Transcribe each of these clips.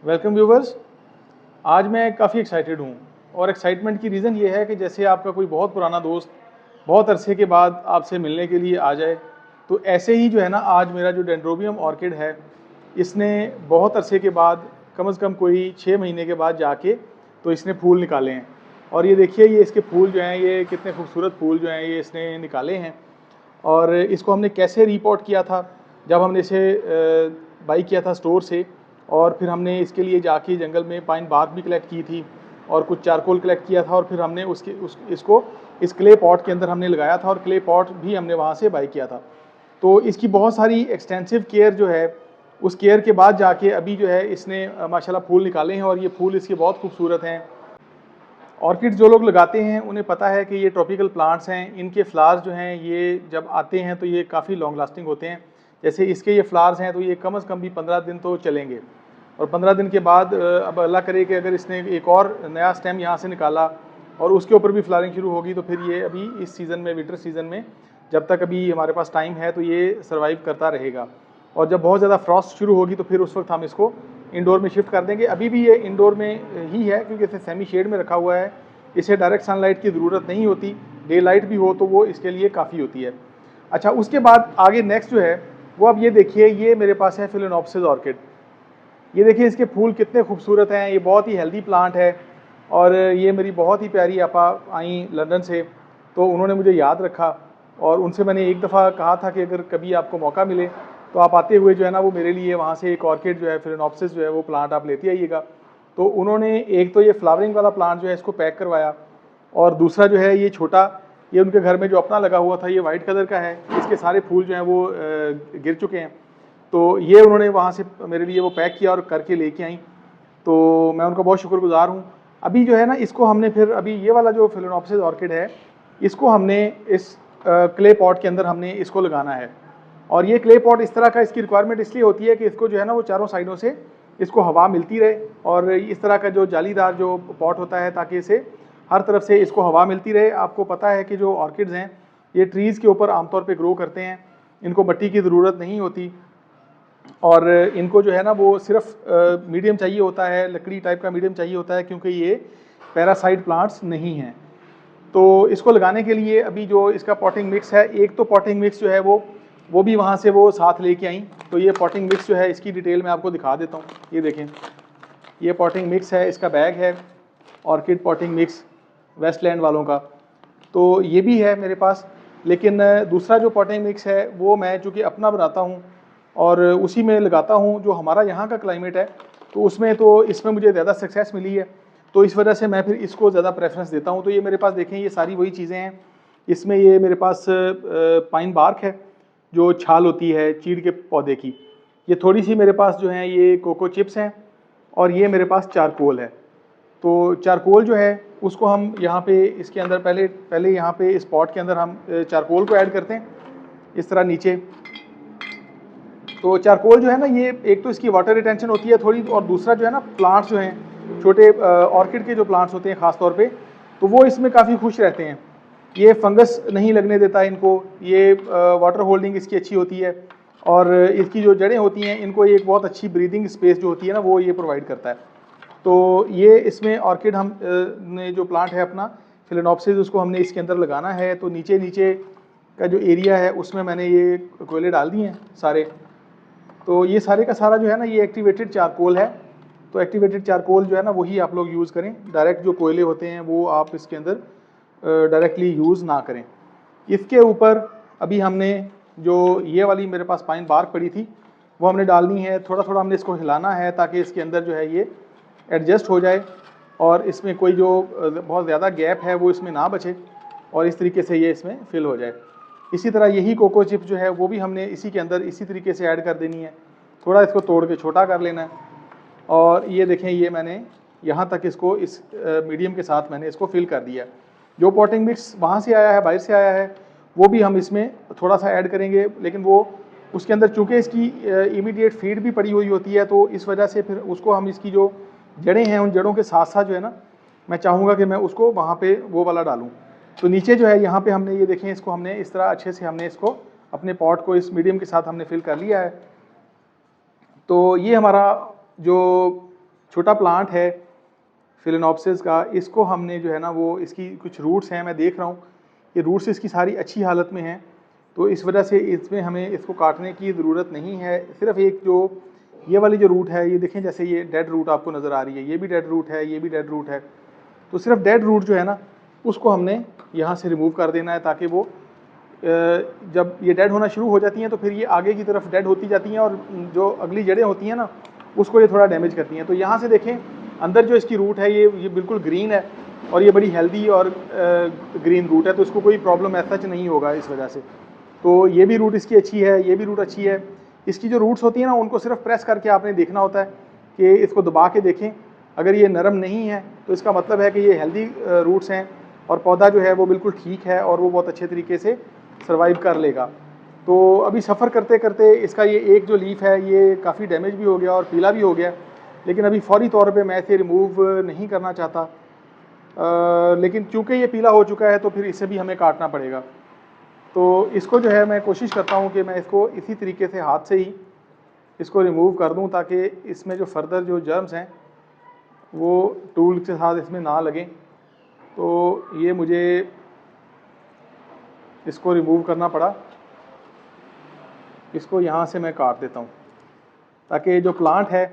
Welcome viewers. आज मैं काफ़ी एक्साइटेड हूँ और एक्साइटमेंट की रीज़न ये है कि जैसे आपका कोई बहुत पुराना दोस्त बहुत अरसे के बाद आपसे मिलने के लिए आ जाए, तो ऐसे ही जो है ना, आज मेरा जो डेंड्रोबियम ऑर्किड है, इसने बहुत अरसे के बाद कम से कम कोई 6 महीने के बाद जाके तो इसने फूल निकाले हैं। और ये देखिए, ये इसके फूल जो हैं, ये कितने खूबसूरत फूल जो हैं ये इसने निकाले हैं। और इसको हमने कैसे रिपोर्ट किया था, जब हमने इसे बाई किया था स्टोर से, और फिर हमने इसके लिए जाके जंगल में पाइन बार्क भी कलेक्ट की थी और कुछ चारकोल कलेक्ट किया था, और फिर हमने इसको इस क्ले पॉट के अंदर हमने लगाया था और क्ले पॉट भी हमने वहाँ से बाई किया था। तो इसकी बहुत सारी एक्सटेंसिव केयर जो है, उस केयर के बाद जाके अभी जो है इसने माशाल्लाह फूल निकाले हैं और ये फूल इसके बहुत खूबसूरत हैं। ऑर्किड जो लोग लगाते हैं उन्हें पता है कि ये ट्रॉपिकल प्लांट्स हैं, इनके फ्लावर्स जो हैं ये जब आते हैं तो ये काफ़ी लॉन्ग लास्टिंग होते हैं। जैसे इसके ये फ्लावर्स हैं तो ये कम से कम भी 15 दिन तो चलेंगे, और 15 दिन के बाद अब अल्लाह करे कि अगर इसने एक और नया स्टेम यहाँ से निकाला और उसके ऊपर भी फ्लावरिंग शुरू होगी, तो फिर ये अभी इस सीज़न में, विंटर सीज़न में, जब तक अभी हमारे पास टाइम है तो ये सर्वाइव करता रहेगा। और जब बहुत ज़्यादा फ्रॉस्ट शुरू होगी तो फिर उस वक्त हम इसको इंडोर में शिफ्ट कर देंगे। अभी भी ये इंडोर में ही है क्योंकि इसे सेमी शेड में रखा हुआ है, इसे डायरेक्ट सनलाइट की ज़रूरत नहीं होती, डे लाइट भी हो तो वो इसके लिए काफ़ी होती है। अच्छा, उसके बाद आगे नेक्स्ट जो है वो, अब ये देखिए, ये मेरे पास है फिलेनॉप्सिस ऑर्किड। ये देखिए इसके फूल कितने खूबसूरत हैं, ये बहुत ही हेल्दी प्लांट है। और ये मेरी बहुत ही प्यारी आपा आई लंदन से, तो उन्होंने मुझे याद रखा और उनसे मैंने एक दफ़ा कहा था कि अगर कभी आपको मौका मिले तो आप आते हुए जो है ना, वो मेरे लिए वहाँ से एक ऑर्किड जो है, फिलेनॉप्सिस जो है, वो प्लांट आप लेते आइएगा। तो उन्होंने एक तो ये फ्लावरिंग वाला प्लांट जो है इसको पैक करवाया, और दूसरा जो है ये छोटा, ये उनके घर में जो अपना लगा हुआ था, ये वाइट कलर का है, इसके सारे फूल जो हैं वो गिर चुके हैं, तो ये उन्होंने वहाँ से मेरे लिए वो पैक किया और करके लेके आई। तो मैं उनका बहुत शुक्रगुजार हूँ। अभी जो है ना, इसको हमने फिर, अभी ये वाला जो फिलेनॉप्सिस ऑर्किड है, इसको हमने इस क्ले पॉट के अंदर हमने इसको लगाना है। और ये क्ले पॉट इस तरह का, इसकी रिक्वायरमेंट इसलिए होती है कि इसको जो है ना, वो चारों साइडों से इसको हवा मिलती रहे, और इस तरह का जो जालीदार जो पॉट होता है, ताकि इसे हर तरफ से इसको हवा मिलती रहे। आपको पता है कि जो ऑर्किड्स हैं ये ट्रीज़ के ऊपर आमतौर पे ग्रो करते हैं, इनको मिट्टी की ज़रूरत नहीं होती, और इनको जो है ना वो सिर्फ मीडियम चाहिए होता है, लकड़ी टाइप का मीडियम चाहिए होता है, क्योंकि ये पैरासाइट प्लांट्स नहीं हैं। तो इसको लगाने के लिए अभी जो इसका पॉटिंग मिक्स है, एक तो पॉटिंग मिक्स जो है वो भी वहाँ से वो साथ लेके आई। तो ये पॉटिंग मिक्स जो है, इसकी डिटेल मैं आपको दिखा देता हूँ। ये देखें, ये पॉटिंग मिक्स है, इसका बैग है, ऑर्किड पॉटिंग मिक्स वेस्टलैंड वालों का। तो ये भी है मेरे पास, लेकिन दूसरा जो पॉटिंग मिक्स है वो मैं चूँकि अपना बनाता हूँ और उसी में लगाता हूँ, जो हमारा यहाँ का क्लाइमेट है, तो उसमें तो इसमें मुझे ज़्यादा सक्सेस मिली है, तो इस वजह से मैं फिर इसको ज़्यादा प्रेफरेंस देता हूँ। तो ये मेरे पास देखें, ये सारी वही चीज़ें हैं। इसमें ये मेरे पास पाइन बार्क है, जो छाल होती है चीड़ के पौधे की। ये थोड़ी सी मेरे पास जो है ये कोको चिप्स हैं, और ये मेरे पास चारकोल है। तो चारकोल जो है उसको हम यहाँ पे इसके अंदर पहले यहाँ पे इस पॉट के अंदर हम चारकोल को ऐड करते हैं इस तरह नीचे। तो चारकोल जो है ना, ये एक तो इसकी वाटर रिटेंशन होती है थोड़ी, और दूसरा जो है ना, प्लांट्स जो हैं छोटे ऑर्किड के जो प्लांट्स होते हैं ख़ास तौर पे, तो वो इसमें काफ़ी खुश रहते हैं। ये फंगस नहीं लगने देता इनको, ये वाटर होल्डिंग इसकी अच्छी होती है, और इसकी जो जड़ें होती हैं इनको एक बहुत अच्छी ब्रीदिंग स्पेस जो होती है ना, वो ये प्रोवाइड करता है। तो ये इसमें ऑर्किड हम ने जो प्लांट है अपना फिलेनॉप्सिस, उसको हमने इसके अंदर लगाना है। तो नीचे नीचे का जो एरिया है उसमें मैंने ये कोयले डाल दिए हैं सारे। तो ये सारे का सारा जो है ना, ये एक्टिवेटेड चारकोल है। तो एक्टिवेटेड चारकोल जो है ना, वही आप लोग यूज़ करें। डायरेक्ट जो कोयले होते हैं वो आप इसके अंदर डायरेक्टली यूज़ ना करें। इसके ऊपर अभी हमने जो ये वाली मेरे पास पाइन बार्क पड़ी थी वो हमने डालनी है। थोड़ा थोड़ा हमने इसको हिलाना है ताकि इसके अंदर जो है ये एडजस्ट हो जाए, और इसमें कोई जो बहुत ज़्यादा गैप है वो इसमें ना बचे, और इस तरीके से ये इसमें फिल हो जाए। इसी तरह यही कोको चिप जो है वो भी हमने इसी के अंदर इसी तरीके से ऐड कर देनी है। थोड़ा इसको तोड़ के छोटा कर लेना है, और ये देखें, ये मैंने यहाँ तक इसको इस मीडियम के साथ मैंने इसको फिल कर दिया। जो पॉटिंग मिक्स वहाँ से आया है, बाहर से आया है, वो भी हम इसमें थोड़ा सा ऐड करेंगे, लेकिन वो उसके अंदर चूँकि इसकी इमीडिएट फीड भी पड़ी हुई होती है, तो इस वजह से फिर उसको हम, इसकी जो जड़ें हैं उन जड़ों के साथ साथ जो है ना, मैं चाहूँगा कि मैं उसको वहाँ पे वो वाला डालूँ। तो नीचे जो है यहाँ पे हमने ये देखें, इसको हमने इस तरह अच्छे से हमने इसको अपने पॉट को इस मीडियम के साथ हमने फिल कर लिया है। तो ये हमारा जो छोटा प्लांट है फिलेनॉप्सिस का, इसको हमने जो है ना वो इसकी कुछ रूट्स हैं, मैं देख रहा हूँ ये रूट्स इसकी सारी अच्छी हालत में हैं, तो इस वजह से इसमें हमें इसको काटने की ज़रूरत नहीं है। सिर्फ एक जो ये वाली जो रूट है, ये देखें जैसे ये डेड रूट आपको नज़र आ रही है, ये भी डेड रूट है, ये भी डेड रूट है, तो सिर्फ डेड रूट जो है ना उसको हमने यहाँ से रिमूव कर देना है, ताकि वो जब ये डेड होना शुरू हो जाती हैं तो फिर ये आगे की तरफ डेड होती जाती हैं और जो अगली जड़ें होती हैं ना उसको ये थोड़ा डैमेज करती हैं। तो यहाँ से देखें अंदर जो इसकी रूट है ये बिल्कुल ग्रीन है और ये बड़ी हेल्दी और ग्रीन रूट है, तो इसको कोई प्रॉब्लम ऐसा सच नहीं होगा इस वजह से। तो ये भी रूट इसकी अच्छी है, ये भी रूट अच्छी है। इसकी जो रूट्स होती हैं ना उनको सिर्फ प्रेस करके आपने देखना होता है कि इसको दबा के देखें, अगर ये नरम नहीं है तो इसका मतलब है कि ये हेल्दी रूट्स हैं और पौधा जो है वो बिल्कुल ठीक है और वो बहुत अच्छे तरीके से सर्वाइव कर लेगा। तो अभी सफ़र करते करते इसका ये एक जो लीफ है ये काफ़ी डैमेज भी हो गया और पीला भी हो गया, लेकिन अभी फौरी तौर पे मैं इसे रिमूव नहीं करना चाहता, लेकिन चूँकि ये पीला हो चुका है तो फिर इसे भी हमें काटना पड़ेगा। तो इसको जो है मैं कोशिश करता हूँ कि मैं इसको इसी तरीके से हाथ से ही इसको रिमूव कर दूँ, ताकि इसमें जो फर्दर जो जर्म्स हैं वो टूल के साथ इसमें ना लगें। तो ये मुझे इसको रिमूव करना पड़ा, इसको यहाँ से मैं काट देता हूँ ताकि जो प्लांट है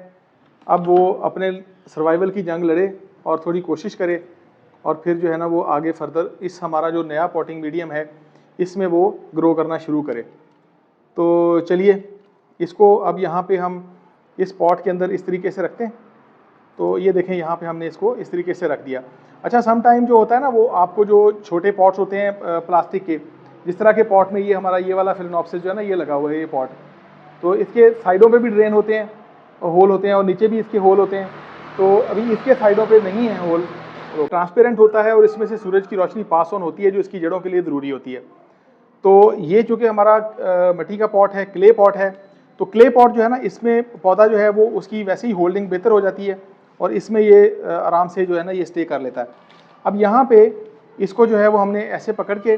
अब वो अपने सर्वाइवल की जंग लड़े और थोड़ी कोशिश करे और फिर जो है ना वो आगे फर्दर इस हमारा जो नया पॉटिंग मीडियम है इसमें वो ग्रो करना शुरू करे। तो चलिए इसको अब यहाँ पे हम इस पॉट के अंदर इस तरीके से रखते हैं। तो ये देखें यहाँ पे हमने इसको इस तरीके से रख दिया। अच्छा, सम टाइम जो होता है ना वो आपको जो छोटे पॉट्स होते हैं प्लास्टिक के, जिस तरह के पॉट में ये हमारा ये वाला फिलेनॉप्सिस जो है ना ये लगा हुआ है ये पॉट, तो इसके साइडों पे भी ड्रेन होते हैं और होल होते हैं और नीचे भी इसके होल होते हैं। तो अभी इसके साइडों पे नहीं है होल, तो ट्रांसपेरेंट होता है और इसमें से सूरज की रोशनी पास ऑन होती है जो इसकी जड़ों के लिए ज़रूरी होती है। तो ये चूँकि हमारा मिट्टी का पॉट है, क्ले पॉट है, तो क्ले पॉट जो है ना इसमें पौधा जो है वो उसकी वैसे ही होल्डिंग बेहतर हो जाती है और इसमें ये आराम से जो है ना ये स्टे कर लेता है। अब यहाँ पे इसको जो है वो हमने ऐसे पकड़ के,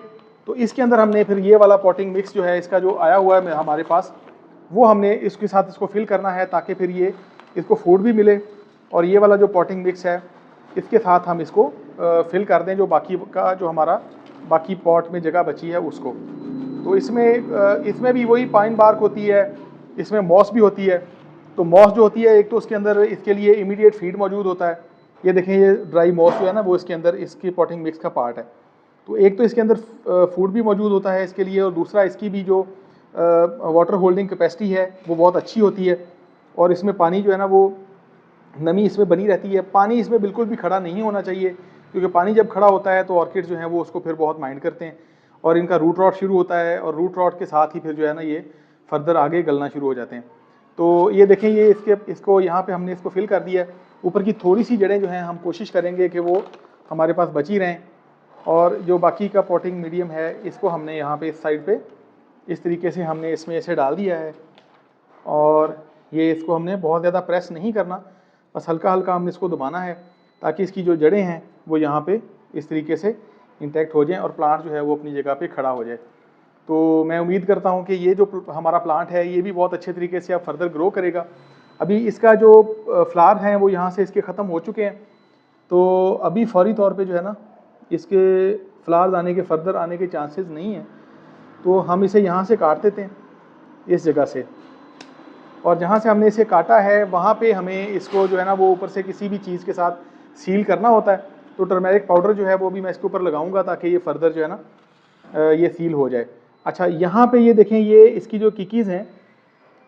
तो इसके अंदर हमने फिर ये वाला पॉटिंग मिक्स जो है इसका जो आया हुआ है हमारे पास, वो हमने इसके साथ इसको फिल करना है ताकि फिर ये इसको फूड भी मिले। और ये वाला जो पॉटिंग मिक्स है इसके साथ हम इसको फिल कर दें जो बाकी का जो हमारा बाकी पॉट में जगह बची है उसको। तो इसमें भी वही पाइन बार्क होती है, इसमें मॉस भी होती है। तो मॉस जो होती है एक तो उसके अंदर इसके लिए इमीडिएट फीड मौजूद होता है, ये देखें ये ड्राई मॉस जो है ना वो इसके अंदर इसकी पॉटिंग मिक्स का पार्ट है। तो एक तो इसके अंदर फूड भी मौजूद होता है इसके लिए, और दूसरा इसकी भी जो वाटर होल्डिंग कैपेसिटी है वो बहुत अच्छी होती है और इसमें पानी जो है ना वो नमी इसमें बनी रहती है। पानी इसमें बिल्कुल भी खड़ा नहीं होना चाहिए, क्योंकि पानी जब खड़ा होता है तो ऑर्किड जो है वो उसको फिर बहुत माइंड करते हैं और इनका रूट रॉट शुरू होता है और रूट रॉट के साथ ही फिर जो है ना ये फर्दर आगे गलना शुरू हो जाते हैं। तो ये देखें ये इसको यहाँ पे हमने इसको फिल कर दिया है। ऊपर की थोड़ी सी जड़ें जो हैं हम कोशिश करेंगे कि वो हमारे पास बची रहें, और जो बाकी का पॉटिंग मीडियम है इसको हमने यहाँ पे इस साइड पे इस तरीके से हमने इसमें ऐसे डाल दिया है। और ये इसको हमने बहुत ज़्यादा प्रेस नहीं करना, बस हल्का हल्का हमने इसको दबाना है ताकि इसकी जो जड़ें हैं वो यहाँ पे इस तरीके से इंटैक्ट हो जाएं और प्लांट जो है वो अपनी जगह पे खड़ा हो जाए। तो मैं उम्मीद करता हूँ कि ये जो हमारा प्लांट है ये भी बहुत अच्छे तरीके से अब फर्दर ग्रो करेगा। अभी इसका जो फ्लावर हैं वो यहाँ से इसके ख़त्म हो चुके हैं, तो अभी फौरी तौर पे जो है ना इसके फ्लावर्स आने के फर्दर आने के चांसेस नहीं हैं। तो हम इसे यहाँ से काट देते हैं इस जगह से, और जहाँ से हमने इसे काटा है वहाँ पे हमें इसको जो है ना वो ऊपर से किसी भी चीज़ के साथ सील करना होता है। तो टर्मेरिक पाउडर जो है वो भी मैं इसके ऊपर लगाऊंगा ताकि ये फर्दर जो है ना ये सील हो जाए। अच्छा, यहाँ पे ये देखें ये इसकी जो किकीज़ हैं,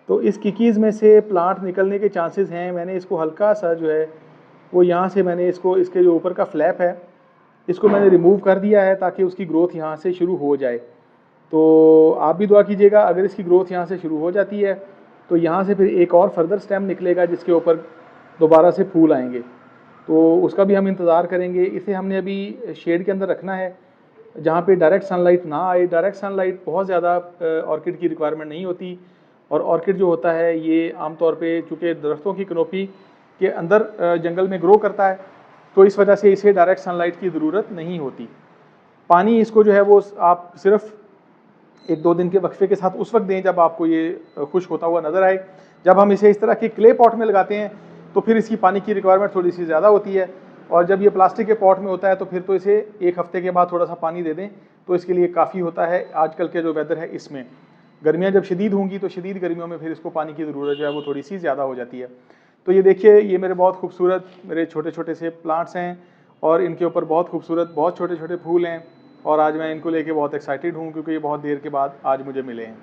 तो इस किकीज़ में से प्लांट निकलने के चांसेस हैं। मैंने इसको हल्का सा जो है वो यहाँ से मैंने इसको इसके जो ऊपर का फ्लैप है इसको मैंने रिमूव कर दिया है ताकि उसकी ग्रोथ यहाँ से शुरू हो जाए। तो आप भी दुआ कीजिएगा, अगर इसकी ग्रोथ यहाँ से शुरू हो जाती है तो यहाँ से फिर एक और फर्दर स्टेम निकलेगा जिसके ऊपर दोबारा से फूल आएंगे, तो उसका भी हम इंतज़ार करेंगे। इसे हमने अभी शेड के अंदर रखना है जहाँ पे डायरेक्ट सनलाइट ना आए। डायरेक्ट सनलाइट बहुत ज़्यादा ऑर्किड की रिक्वायरमेंट नहीं होती, और ऑर्किड जो होता है ये आमतौर पे चूँकि दरख्तों की कनोपी के अंदर जंगल में ग्रो करता है, तो इस वजह से इसे डायरेक्ट सनलाइट की ज़रूरत नहीं होती। पानी इसको जो है वो आप सिर्फ 1-2 दिन के वक्फे के साथ उस वक्त दें जब आपको ये खुश्क होता हुआ नज़र आए। जब हम इसे इस तरह के क्ले पॉट में लगाते हैं तो फिर इसकी पानी की रिक्वायरमेंट थोड़ी सी ज़्यादा होती है। और जब ये प्लास्टिक के पॉट में होता है तो फिर तो इसे 1 हफ्ते के बाद थोड़ा सा पानी दे दें तो इसके लिए काफ़ी होता है। आजकल के जो वेदर है इसमें गर्मियाँ जब शदीद होंगी तो शदीद गर्मियों में फिर इसको पानी की ज़रूरत जो है वो थोड़ी सी ज़्यादा हो जाती है। तो ये देखिए, ये मेरे बहुत खूबसूरत मेरे छोटे छोटे से प्लांट्स हैं और इनके ऊपर बहुत खूबसूरत बहुत छोटे छोटे फूल हैं और आज मैं इनको लेके बहुत एक्साइटेड हूँ क्योंकि ये बहुत देर के बाद आज मुझे मिले हैं।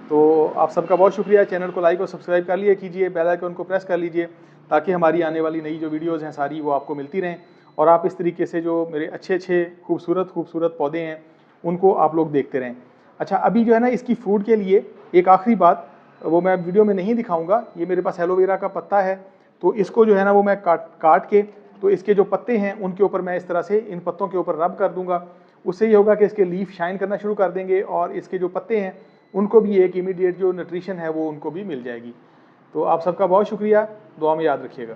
तो आप सबका बहुत शुक्रिया। चैनल को लाइक और सब्सक्राइब कर लिए कीजिए, बेल आइकन को प्रेस कर लीजिए ताकि हमारी आने वाली नई जो वीडियोज़ हैं सारी वो आपको मिलती रहें और आप इस तरीके से जो मेरे अच्छे अच्छे खूबसूरत पौधे हैं उनको आप लोग देखते रहें। अच्छा, अभी जो है ना इसकी फ्रूट के लिए एक आखिरी बात, वो मैं वीडियो में नहीं दिखाऊंगा। ये मेरे पास एलोवेरा का पत्ता है, तो इसको जो है ना वो मैं काट के तो इसके जो पत्ते हैं उनके ऊपर मैं इस तरह से इन पत्तों के ऊपर रब कर दूंगा। उससे ये होगा कि इसके लीफ शाइन करना शुरू कर देंगे और इसके जो पत्ते हैं उनको भी एक इमीडिएट जो न्यूट्रिशन है वो उनको भी मिल जाएगी। तो आप सबका बहुत शुक्रिया, दुआ में याद रखिएगा।